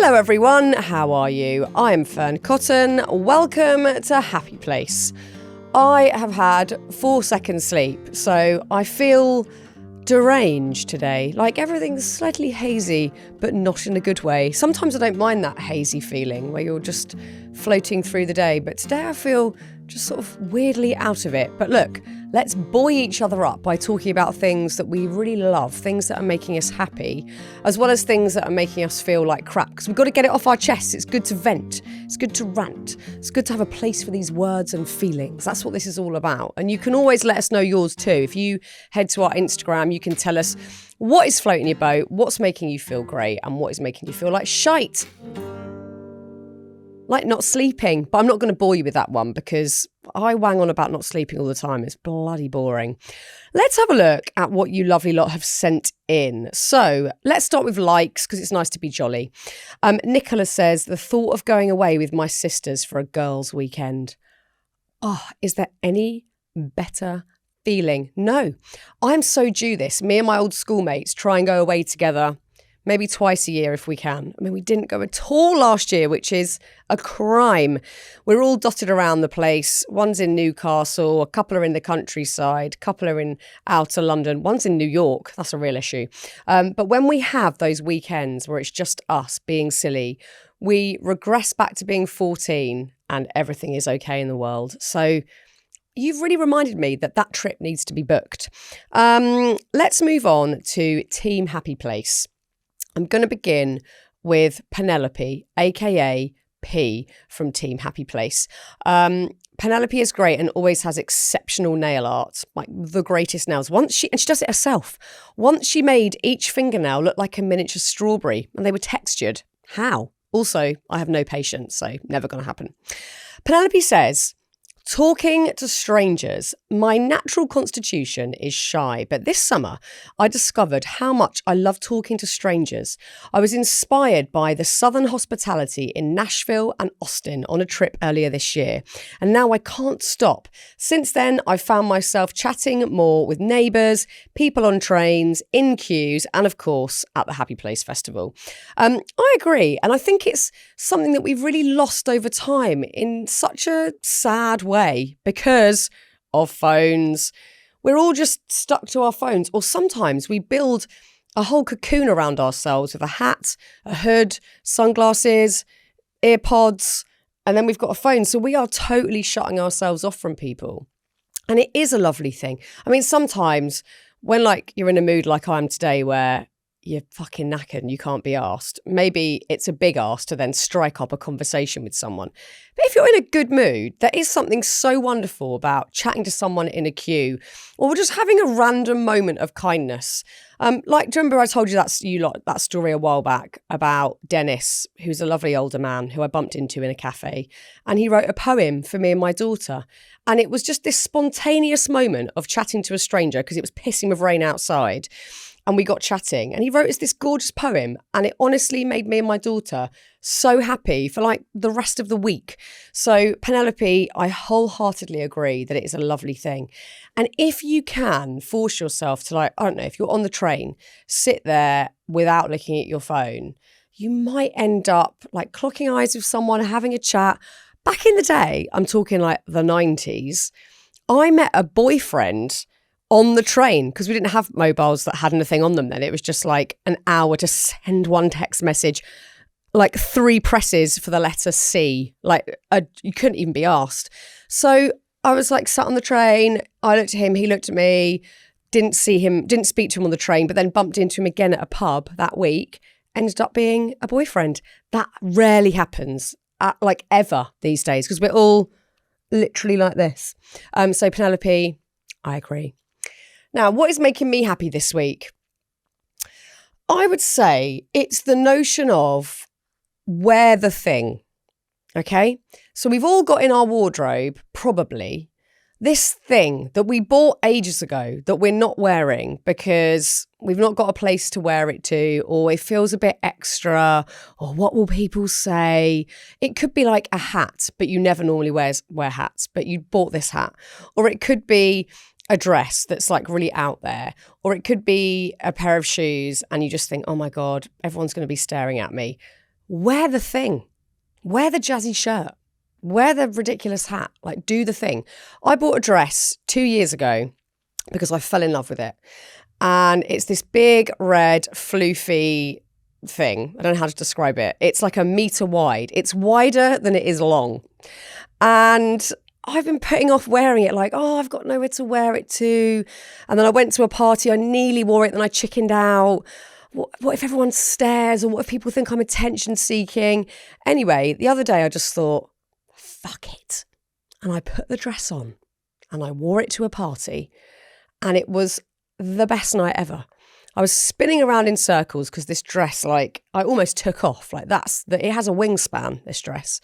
Hello everyone, how are you? I am Fearne Cotton. Welcome to Happy Place. I have had 4 seconds sleep, so I feel deranged today. Like everything's slightly hazy, but not in a good way. Sometimes I don't mind that hazy feeling where you're just floating through the day, but today I feel just sort of weirdly out of it. But look, let's buoy each other up by talking about things that we really love, things that are making us happy, as well as things that are making us feel like crap, because we've got to get it off our chests. It's good to vent. It's good to rant. It's good to have a place for these words and feelings. That's what this is all about. And you can always let us know yours too. If you head to our Instagram, you can tell us what is floating your boat, what's making you feel great, and what is making you feel like shite. Like not sleeping, but I'm not going to bore you with that one because I wang on about not sleeping all the time. It's bloody boring. Let's have a look at what you lovely lot have sent in. So let's start with likes because it's nice to be jolly. Nicola says, the thought of going away with my sisters for a girls' weekend. Oh, is there any better feeling? No, I'm so due this. Me and my old schoolmates try and go away together maybe twice a year if we can. I mean, we didn't go at all last year, which is a crime. We're all dotted around the place. One's in Newcastle, a couple are in the countryside, a couple are in outer London, one's in New York. That's a real issue. But when we have those weekends where it's just us being silly, we regress back to being 14 and everything is okay in the world. So you've really reminded me that that trip needs to be booked. Let's move on to Team Happy Place. I'm going to begin with Penelope, aka P, from Team Happy Place. Penelope is great and always has exceptional nail art, like the greatest nails. And she does it herself. Once she made each fingernail look like a miniature strawberry and they were textured. How? Also, I have no patience, so never going to happen. Penelope says, talking to strangers. My natural constitution is shy, but this summer I discovered how much I love talking to strangers. I was inspired by the Southern hospitality in Nashville and Austin on a trip earlier this year, and now I can't stop. Since then, I've found myself chatting more with neighbours, people on trains, in queues, and of course at the Happy Place Festival. I agree, and I think it's something that we've really lost over time in such a sad way because of phones. We're all just stuck to our phones, or sometimes we build a whole cocoon around ourselves with a hat, a hood, sunglasses, earpods, and then we've got a phone. So we are totally shutting ourselves off from people. And it is a lovely thing. I mean, sometimes when you're in a mood like I am today where you're fucking knackered and you can't be asked, maybe it's a big ask to then strike up a conversation with someone. But if you're in a good mood, there is something so wonderful about chatting to someone in a queue or just having a random moment of kindness. Do you remember I told you that story a while back about Dennis, who's a lovely older man who I bumped into in a cafe, and he wrote a poem for me and my daughter. And it was just this spontaneous moment of chatting to a stranger because it was pissing with rain outside. And we got chatting and he wrote us this gorgeous poem and it honestly made me and my daughter so happy for the rest of the week. So Penelope, I wholeheartedly agree that it is a lovely thing. And if you can force yourself to I don't know, if you're on the train, sit there without looking at your phone, you might end up clocking eyes with someone, having a chat. Back in the day, I'm talking the 90s, I met a boyfriend on the train because we didn't have mobiles that had anything on them then. It was just an hour to send one text message, 3 presses for the letter C. You couldn't even be asked. So I was sat on the train. I looked at him, he looked at me, didn't speak to him on the train, but then bumped into him again at a pub that week, ended up being a boyfriend. That rarely happens ever these days because we're all literally like this. So Penelope, I agree. Now, what is making me happy this week? I would say it's the notion of wear the thing, okay? So we've all got in our wardrobe, probably, this thing that we bought ages ago that we're not wearing because we've not got a place to wear it to, or it feels a bit extra, or what will people say? It could be a hat, but you never normally wear hats, but you bought this hat. Or it could be a dress that's really out there, or it could be a pair of shoes and you just think, oh my God, everyone's going to be staring at me. wear the thing. Wear the jazzy shirt. Wear the ridiculous hat. Like, do the thing. I bought a dress 2 years ago because I fell in love with it. And it's this big, red, floofy thing. I don't know how to describe it. It's like 1 meter wide. It's wider than it is long. And I've been putting off wearing it, like, oh, I've got nowhere to wear it to. And then I went to a party, I nearly wore it, then I chickened out. What if everyone stares, or what if people think I'm attention seeking? Anyway, the other day I just thought, fuck it. And I put the dress on and I wore it to a party, and it was the best night ever. I was spinning around in circles because this dress, like, I almost took off. Like, it has a wingspan, this dress.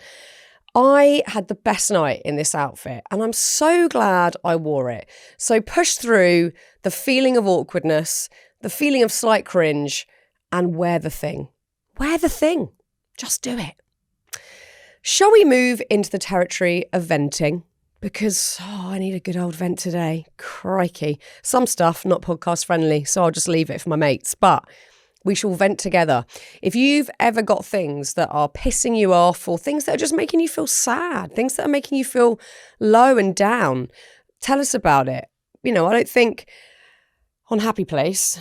I had the best night in this outfit, and I'm so glad I wore it. So push through the feeling of awkwardness, the feeling of slight cringe, and wear the thing. Wear the thing. Just do it. Shall we move into the territory of venting? Because, I need a good old vent today. Crikey. Some stuff not podcast friendly, so I'll just leave it for my mates. But we shall vent together. If you've ever got things that are pissing you off, or things that are just making you feel sad, things that are making you feel low and down, tell us about it. I don't think on Happy Place,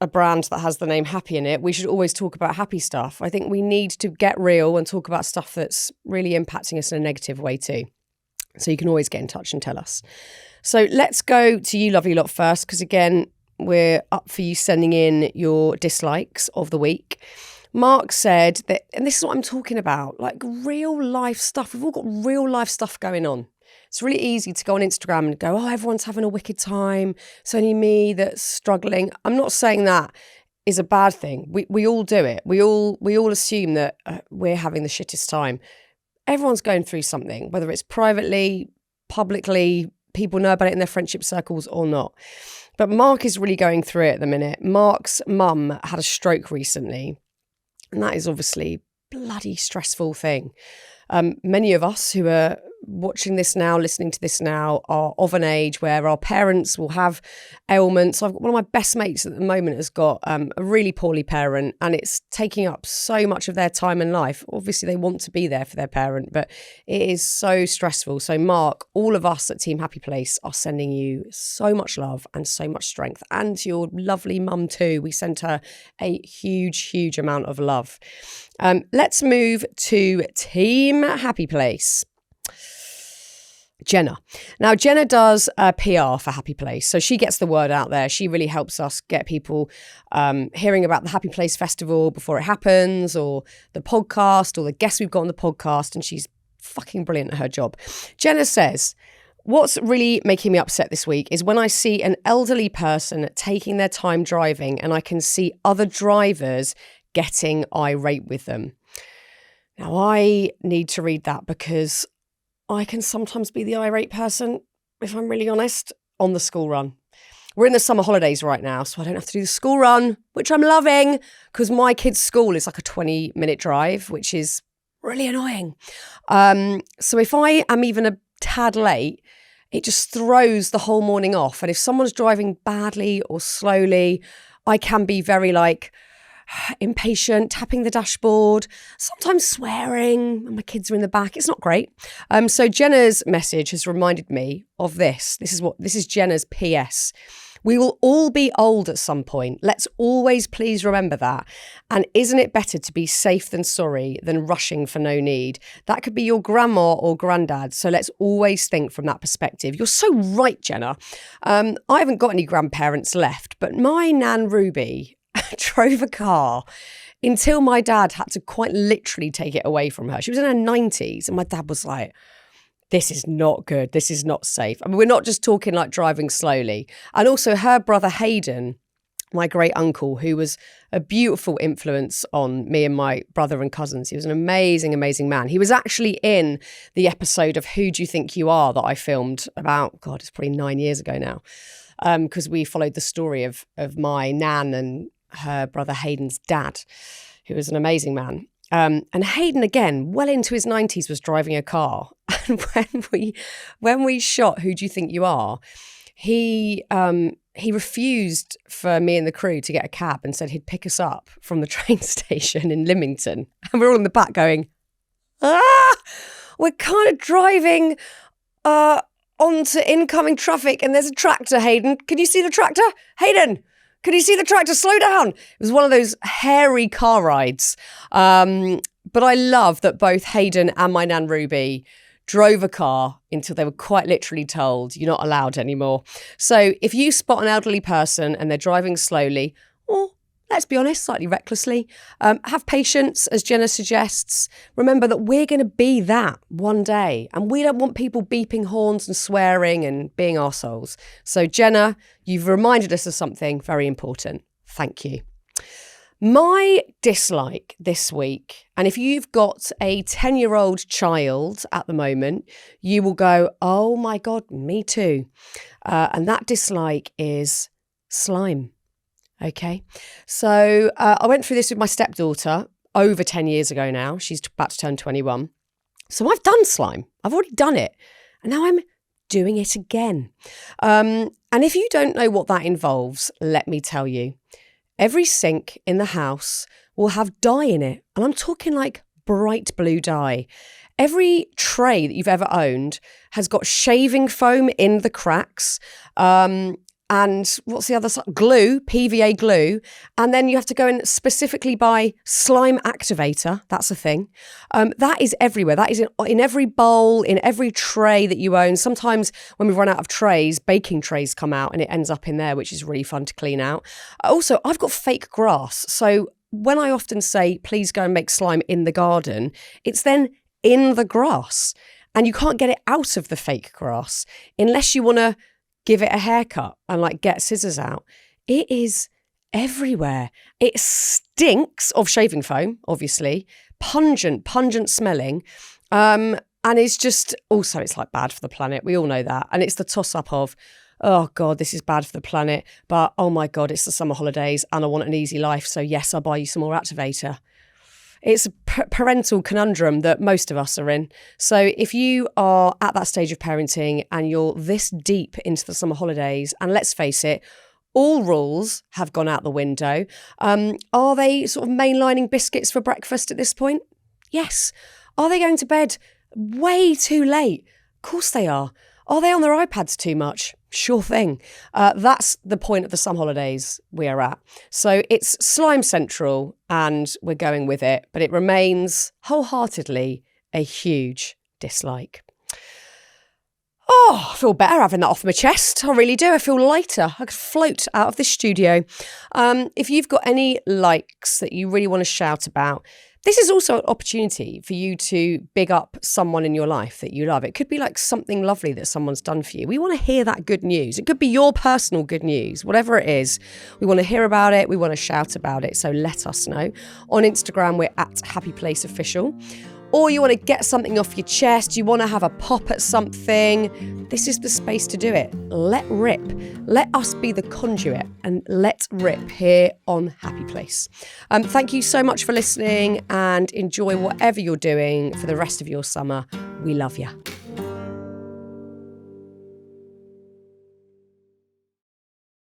a brand that has the name Happy in it, we should always talk about happy stuff. I think we need to get real and talk about stuff that's really impacting us in a negative way too. So you can always get in touch and tell us. So let's go to you lovely lot first, because again, we're up for you sending in your dislikes of the week. Mark said that, and this is what I'm talking about, like real life stuff. We've all got real life stuff going on. It's really easy to go on Instagram and go, oh, everyone's having a wicked time. It's only me that's struggling. I'm not saying that is a bad thing. We all do it. We all assume that we're having the shittest time. Everyone's going through something, whether it's privately, publicly, people know about it in their friendship circles or not. But Mark is really going through it at the minute. Mark's mum had a stroke recently, and that is obviously a bloody stressful thing. Many of us who are watching this now, listening to this now, are of an age where our parents will have ailments. I've got one of my best mates at the moment has got a really poorly parent, and it's taking up so much of their time and life. Obviously, they want to be there for their parent, but it is so stressful. So, Mark, all of us at Team Happy Place are sending you so much love and so much strength, and your lovely mum too. We sent her a huge, huge amount of love. Let's move to Team Happy Place. Jenna. Now, Jenna does PR for Happy Place. So she gets the word out there. She really helps us get people hearing about the Happy Place Festival before it happens, or the podcast, or the guests we've got on the podcast. And she's fucking brilliant at her job. Jenna says, what's really making me upset this week is when I see an elderly person taking their time driving, and I can see other drivers getting irate with them. Now, I need to read that because I can sometimes be the irate person, if I'm really honest, on the school run. We're in the summer holidays right now, so I don't have to do the school run, which I'm loving, because my kids' school is like a 20-minute drive, which is really annoying. So if I am even a tad late, it just throws the whole morning off. And if someone's driving badly or slowly, I can be very impatient, tapping the dashboard, sometimes swearing, and my kids are in the back. It's not great. So Jenna's message has reminded me of this. This is Jenna's PS. We will all be old at some point. Let's always please remember that. And isn't it better to be safe than sorry than rushing for no need? That could be your grandma or granddad. So let's always think from that perspective. You're so right, Jenna. I haven't got any grandparents left, but my Nan Ruby drove a car until my dad had to quite literally take it away from her. She was in her 90s, and my dad was like, this is not good. This is not safe. I mean, we're not just talking like driving slowly. And also her brother Hayden, my great uncle, who was a beautiful influence on me and my brother and cousins. He was an amazing, amazing man. He was actually in the episode of Who Do You Think You Are that I filmed about, it's probably 9 years ago now, because we followed the story of my nan and her brother Hayden's dad, who was an amazing man. And Hayden, again, well into his 90s, was driving a car. And when we shot Who Do You Think You Are, he refused for me and the crew to get a cab and said he'd pick us up from the train station in Lymington. And we're all in the back going, we're kind of driving onto incoming traffic and there's a tractor, Hayden. Can you see the tractor? Hayden, can you see the tractor? Slow down. It was one of those hairy car rides. But I love that both Hayden and my nan Ruby drove a car until they were quite literally told you're not allowed anymore. So if you spot an elderly person and they're driving slowly, or let's be honest, slightly recklessly, have patience, as Jenna suggests. Remember that we're going to be that one day, and we don't want people beeping horns and swearing and being arseholes. So Jenna, you've reminded us of something very important. Thank you. My dislike this week, and if you've got a 10-year-old child at the moment, you will go, oh my God, me too. And that dislike is slime. Okay. So I went through this with my stepdaughter over 10 years ago now. She's about to turn 21. So I've done slime. I've already done it. And now I'm doing it again. And if you don't know what that involves, let me tell you. Every sink in the house will have dye in it. And I'm talking like bright blue dye. Every tray that you've ever owned has got shaving foam in the cracks. And what's the other side? Glue, PVA glue. And then you have to go and specifically buy slime activator. That's a thing. That is everywhere. That is in every bowl, in every tray that you own. Sometimes when we run out of trays, baking trays come out and it ends up in there, which is really fun to clean out. Also, I've got fake grass. So when I often say, please go and make slime in the garden, it's then in the grass. And you can't get it out of the fake grass unless you want to give it a haircut and like get scissors out. It is everywhere. It stinks of shaving foam, obviously, pungent smelling. And it's just also, it's like bad for the planet. We all know that. And it's the toss up of, oh God, this is bad for the planet. But oh my God, it's the summer holidays and I want an easy life. So yes, I'll buy you some more activator. It's a parental conundrum that most of us are in. So if you are at that stage of parenting and you're this deep into the summer holidays, and let's face it, all rules have gone out the window. Are they sort of mainlining biscuits for breakfast at this point? Yes. Are they going to bed way too late? Of course they are. Are they on their iPads too much? Sure thing. That's the point of the summer holidays we are at. So it's slime central and we're going with it, but it remains wholeheartedly a huge dislike. Oh, I feel better having that off my chest. I really do. I feel lighter. I could float out of this studio. If you've got any likes that you really want to shout about, this is also an opportunity for you to big up someone in your life that you love. It could be like something lovely that someone's done for you. We want to hear that good news. It could be your personal good news, whatever it is. We want to hear about it. We want to shout about it. So let us know. On Instagram, we're at Happy Place Official. Or you want to get something off your chest, you want to have a pop at something, this is the space to do it. Let rip. Let us be the conduit and let rip here on Happy Place. Thank you so much for listening and enjoy whatever you're doing for the rest of your summer. We love you.